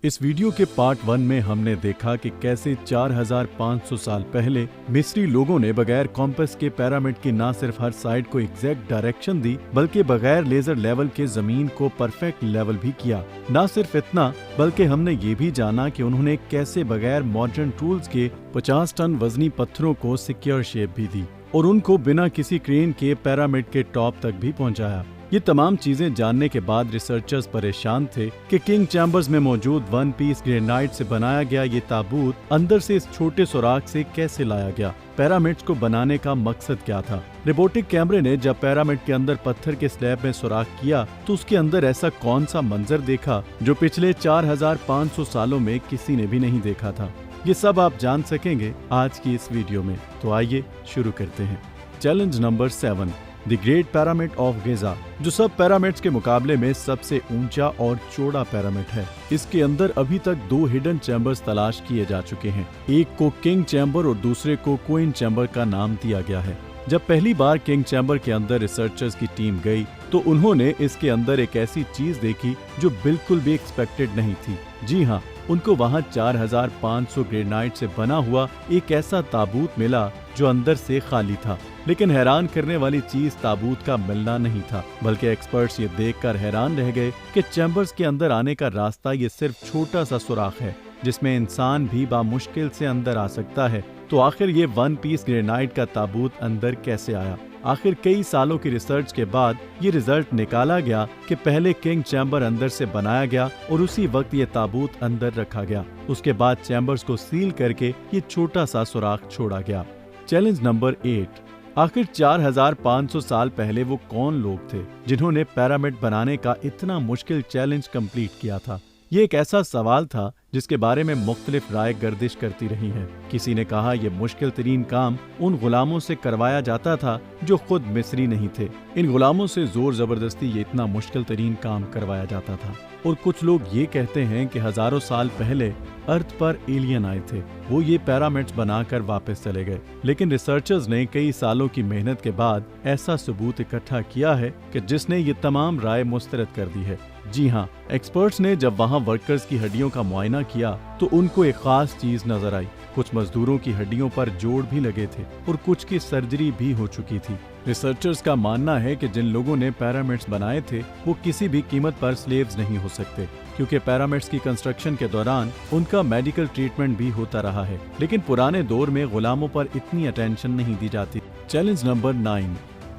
इस वीडियो के पार्ट 1 में हमने देखा कि कैसे 4500 साल पहले मिस्री लोगों ने बगैर कॉम्पस के पिरामिड की न सिर्फ हर साइड को एग्जैक्ट डायरेक्शन दी, बल्कि बगैर लेजर लेवल के जमीन को परफेक्ट लेवल भी किया। न सिर्फ इतना, बल्कि हमने ये भी जाना कि उन्होंने कैसे बगैर मॉडर्न टूल्स के 50 टन वजनी पत्थरों को सिक्योर शेप भी दी और उनको बिना किसी क्रेन के पिरामिड के टॉप तक भी पहुंचाया। ये तमाम चीजें जानने के बाद रिसर्चर्स परेशान थे कि किंग चैम्बर्स में मौजूद वन पीस ग्रेनाइट से बनाया गया ये ताबूत अंदर से इस छोटे सुराख से कैसे लाया गया। पिरामिड्स को बनाने का मकसद क्या था? रोबोटिक कैमरे ने जब पिरामिड के अंदर पत्थर के स्लैब में सुराख किया तो उसके अंदर ऐसा कौन सा मंजर देखा जो पिछले 4500 सालों में किसी ने भी नहीं देखा था। ये सब आप जान सकेंगे आज की इस वीडियो में। तो आइए शुरू करते हैं। Challenge number 7, the great pyramid of Giza, जो सब पिरामिड्स के मुकाबले में सबसे ऊंचा और चौड़ा पिरामिड है। इसके अंदर अभी तक 2 हिडन चैम्बर्स तलाश किए जा चुके हैं। एक को किंग चैम्बर और दूसरे को क्वीन चैम्बर का नाम दिया गया है। जब पहली बार किंग चैम्बर के अंदर रिसर्चर्स की टीम गई तो उन्होंने इसके अंदर एक ऐसी चीज देखी जो बिल्कुल भी एक्सपेक्टेड नहीं थी। जी हाँ, उनको वहाँ 4500 ग्रेनाइट से बना हुआ एक ऐसा ताबूत मिला जो अंदर से खाली था। लेकिन हैरान करने वाली चीज ताबूत का मिलना नहीं था, बल्कि एक्सपर्ट्स ये देखकर हैरान रह गए कि चैम्बर्स के अंदर आने का रास्ता ये सिर्फ छोटा सा सुराख है जिसमें इंसान भी बामुश्किल से अंदर आ सकता है। तो आखिर ये वन पीस ग्रेनाइट का ताबूत अंदर कैसे आया? आखिर कई सालों की रिसर्च के बाद ये रिजल्ट निकाला गया कि पहले किंग चैम्बर अंदर से बनाया गया और उसी वक्त ये ताबूत अंदर रखा गया। उसके बाद चैम्बर्स को सील करके ये छोटा सा सुराख छोड़ा गया। चैलेंज नंबर 8, आखिर 4500 साल पहले वो कौन लोग थे जिन्होंने पिरामिड बनाने का इतना मुश्किल चैलेंज कंप्लीट किया था? ये एक ऐसा सवाल था जिसके बारे में मुख्तलिफ राय गर्दिश करती रही है। किसी ने कहा यह मुश्किल तरीन काम उन गुलामों से करवाया जाता था जो खुद मिस्री नहीं थे। इन गुलामों से जोर जबरदस्ती ये इतना मुश्किल तरीन काम करवाया जाता था। और कुछ लोग ये कहते हैं कि हजारों साल पहले अर्थ पर एलियन आए थे, वो ये पिरामिड्स बनाकर वापस चले गए। लेकिन रिसर्चर्स ने कई सालों की मेहनत के बाद ऐसा सबूत इकट्ठा किया है कि जिसने ये तमाम राय मुस्तरद कर दी है। जी हाँ, एक्सपर्ट्स ने जब वहाँ वर्कर्स की हड्डियों का मुआयना किया तो उनको एक खास चीज नजर आई। कुछ मजदूरों की हड्डियों पर जोड़ भी लगे थे और कुछ की सर्जरी भी हो चुकी थी। रिसर्चर्स का मानना है कि जिन लोगों ने पिरामिड्स बनाए थे वो किसी भी कीमत पर स्लेव्स नहीं हो सकते, क्योंकि पिरामिड्स की कंस्ट्रक्शन के दौरान उनका मेडिकल ट्रीटमेंट भी होता रहा है। लेकिन पुराने दौर में गुलामों पर इतनी अटेंशन नहीं दी जाती। चैलेंज नंबर 9,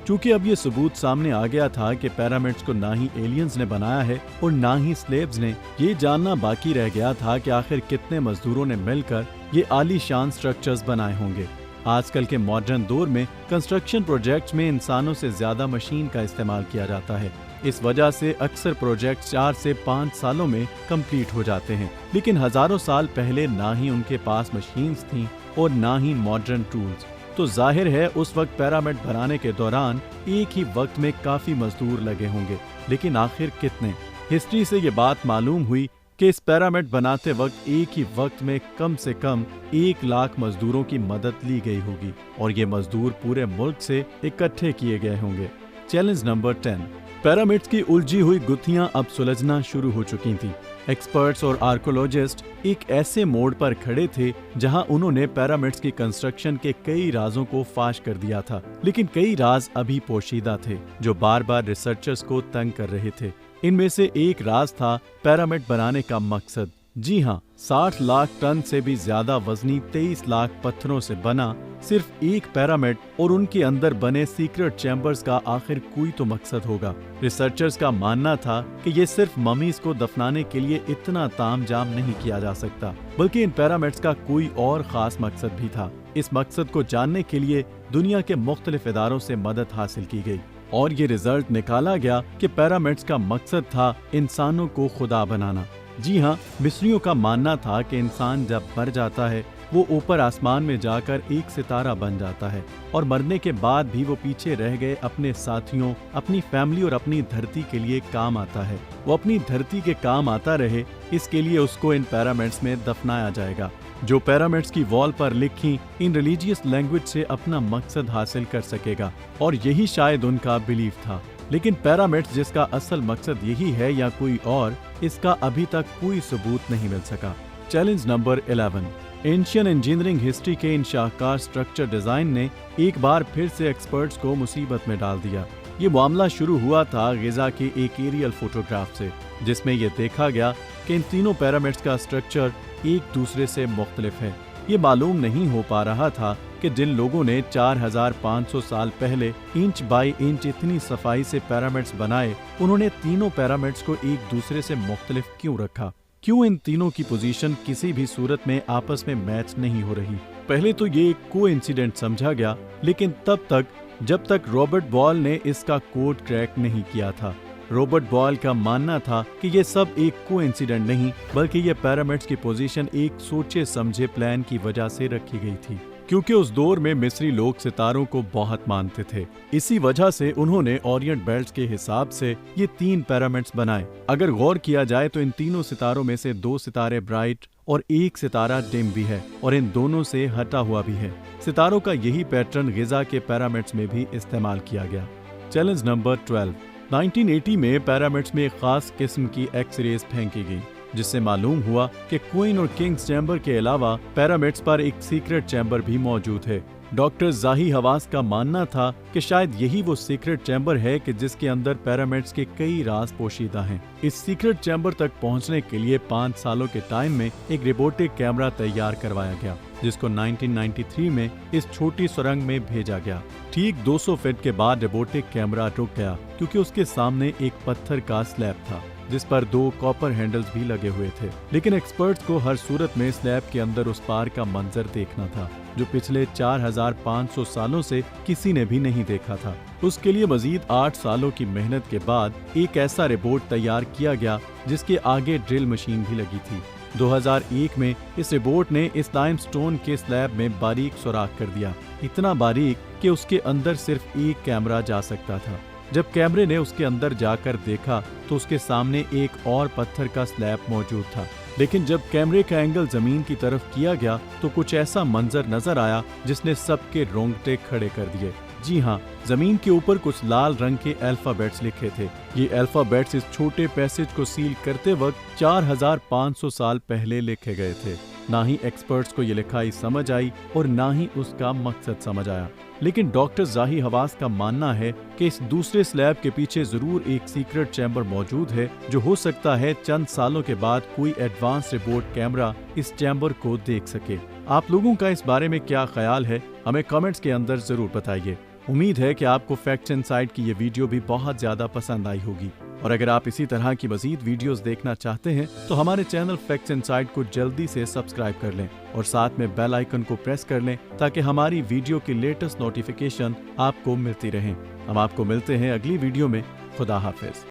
चूँकि अब ये सबूत सामने आ गया था कि पिरामिड्स को ना ही एलियंस ने बनाया है और ना ही स्लेव्स ने, ये जानना बाकी रह गया था कि आखिर कितने मजदूरों ने मिलकर ये आलीशान स्ट्रक्चर्स बनाए होंगे। आजकल के मॉडर्न दौर में कंस्ट्रक्शन प्रोजेक्ट्स में इंसानों से ज्यादा मशीन का इस्तेमाल किया जाता है। इस वजह से अक्सर प्रोजेक्ट्स 4 से 5 सालों में कंप्लीट हो जाते हैं। लेकिन हजारों साल पहले ना ही उनके पास मशीन्स थीं और ना ही मॉडर्न टूल्स। तो जाहिर है उस वक्त पिरामिड बनाने के दौरान एक ही वक्त में काफी मजदूर लगे होंगे। लेकिन आखिर कितने? हिस्ट्री से ये बात मालूम हुई कि इस पिरामिड बनाते वक्त एक ही वक्त में कम से कम 1 लाख मजदूरों की मदद ली गई होगी और ये मजदूर पूरे मुल्क से इकट्ठे किए गए होंगे। चैलेंज नंबर 10, पिरामिड्स की उलझी हुई गुत्थियां अब सुलझना शुरू हो चुकी थी। एक्सपर्ट्स और आर्कोलॉजिस्ट एक ऐसे मोड़ पर खड़े थे जहां उन्होंने पिरामिड्स की कंस्ट्रक्शन के कई राजों को फाश कर दिया था। लेकिन कई राज अभी पोशीदा थे जो बार बार रिसर्चर्स को तंग कर रहे थे। इनमें से एक राज था पिरामिड बनाने का मकसद। जी हाँ, 60 लाख टन से भी ज्यादा वजनी 23 लाख पत्थरों से बना सिर्फ एक पिरामिड और उनके अंदर बने सीक्रेट चैम्बर्स का आखिर कोई तो मकसद होगा। रिसर्चर्स का मानना था कि ये सिर्फ ममीज को दफनाने के लिए इतना तामझाम नहीं किया जा सकता, बल्कि इन पिरामिड्स का कोई और खास मकसद भी था। इस मकसद को जानने के लिए दुनिया के मुख्तलिफ इदारों से मदद हासिल की गई और ये रिजल्ट निकाला गया कि पिरामिड्स का मकसद था इंसानों को खुदा बनाना। जी हाँ, मिस्रियों का मानना था कि इंसान जब मर जाता है वो ऊपर आसमान में जाकर एक सितारा बन जाता है और मरने के बाद भी वो पीछे रह गए अपने साथियों, अपनी फैमिली और अपनी धरती के लिए काम आता है। वो अपनी धरती के काम आता रहे, इसके लिए उसको इन पिरामिड्स में दफनाया जाएगा, जो पिरामिड्स की वॉल पर लिखी इन रिलीजियस लैंग्वेज से अपना मकसद हासिल कर सकेगा। और यही शायद उनका बिलीफ था। लेकिन पिरामिड्स जिसका असल मकसद यही है या कोई और, اس کا अभी तक कोई सबूत नहीं मिल सका। Challenge number 11। Asian engineering history के इन शाहकार स्ट्रक्चर डिजाइन ने एक बार फिर से एक्सपर्ट्स को मुसीबत में डाल दिया। ये मामला शुरू हुआ था गिजा के एक एरियल फोटोग्राफ से, जिसमें यह देखा गया कि इन तीनों पिरामिड्स का स्ट्रक्चर एक दूसरे से मुख्तलिफ है। ये मालूम नहीं हो पा रहा था कि जिन लोगों ने 4500 साल पहले इंच बाई इंच इतनी सफाई से पिरामिड्स बनाए, उन्होंने तीनों पिरामिड्स को एक दूसरे से मुख्तलिफ क्यों रखा। क्यों इन तीनों की पोजीशन किसी भी सूरत में आपस में मैच नहीं हो रही। पहले तो ये एक कोइंसिडेंट समझा गया, लेकिन तब तक जब तक रॉबर्ट बॉयल ने इसका कोड क्रैक नहीं किया था। रॉबर्ट बॉयल का मानना था कि ये सब एक कोइंसिडेंट नहीं, बल्कि ये पिरामिड्स की पोजीशन एक सोचे समझे प्लान की वजह से रखी गई थी, क्योंकि उस दौर में मिस्री लोग सितारों को बहुत मानते थे। इसी वजह से उन्होंने ओरिएंट बेल्ट के हिसाब से ये 3 पिरामिड्स बनाए। अगर गौर किया जाए तो इन तीनों सितारों में से 2 सितारे ब्राइट और 1 सितारा डिम भी है, और इन दोनों से हटा हुआ भी है। सितारों का यही पैटर्न गिजा के पिरामिड्स में भी इस्तेमाल किया गया। Challenge number 12। 1980 में पिरामिड्स में एक खास किस्म की एक्स रेज फेंकी गई, जिससे मालूम हुआ कि क्वीन और किंग्स चैम्बर के अलावा पिरामिड्स पर एक सीक्रेट चैम्बर भी मौजूद है। डॉक्टर जाही हवास का मानना था कि शायद यही वो सीक्रेट चैम्बर है कि जिसके अंदर पिरामिड्स के कई राज पोशीदा हैं। इस सीक्रेट चैम्बर तक पहुंचने के लिए 5 सालों के टाइम में एक रोबोटिक कैमरा तैयार करवाया गया, जिसको 1993 में इस छोटी सुरंग में भेजा गया। ठीक 200 फीट के बाद रोबोटिक कैमरा रुक गया, क्योंकि उसके सामने एक पत्थर का स्लैब था, जिस पर 2 कॉपर हैंडल्स भी लगे हुए थे। लेकिन एक्सपर्ट्स को हर सूरत में स्लैब के अंदर उस पार का मंजर देखना था, जो पिछले 4500 सालों से किसी ने भी नहीं देखा था। उसके लिए मजीद 8 सालों की मेहनत के बाद एक ऐसा रोबोट तैयार किया गया, जिसके आगे ड्रिल मशीन भी लगी थी। 2001 में इस रोबोट ने इस लाइमस्टोन के स्लैब में बारीक सुराख कर दिया, इतना बारीक कि उसके अंदर सिर्फ एक कैमरा जा सकता था। जब कैमरे ने उसके अंदर जाकर देखा तो उसके सामने एक और पत्थर का स्लैब मौजूद था। लेकिन जब कैमरे का एंगल जमीन की तरफ किया गया तो कुछ ऐसा मंजर नजर आया जिसने सबके रोंगटे खड़े कर दिए। जी हाँ, जमीन के ऊपर कुछ लाल रंग के अल्फाबेट्स लिखे थे। ये अल्फाबेट्स इस छोटे पैसेज को सील करते वक्त 4500 साल पहले लिखे गए थे। ना ही एक्सपर्ट्स को ये लिखाई समझ आई और ना ही उसका मकसद समझ आया। लेकिन डॉक्टर जाही हवास का मानना है कि इस दूसरे स्लैब के पीछे जरूर एक सीक्रेट चैम्बर मौजूद है, जो हो सकता है चंद सालों के बाद कोई एडवांस रिपोर्ट कैमरा इस चैम्बर को देख सके। आप लोगों का इस बारे में क्या ख्याल है, हमें कमेंट्स के अंदर जरूर बताइए। उम्मीद है कि आपको फैक्ट्स इनसाइड की ये वीडियो भी बहुत ज्यादा पसंद आई होगी, और अगर आप इसी तरह की मजीद वीडियोस देखना चाहते हैं तो हमारे चैनल फैक्ट्स इनसाइड को जल्दी से सब्सक्राइब कर लें और साथ में बेल आइकन को प्रेस कर लें, ताकि हमारी वीडियो की लेटेस्ट नोटिफिकेशन आपको मिलती रहे। हम आपको मिलते हैं अगली वीडियो में। खुदा हाफिज।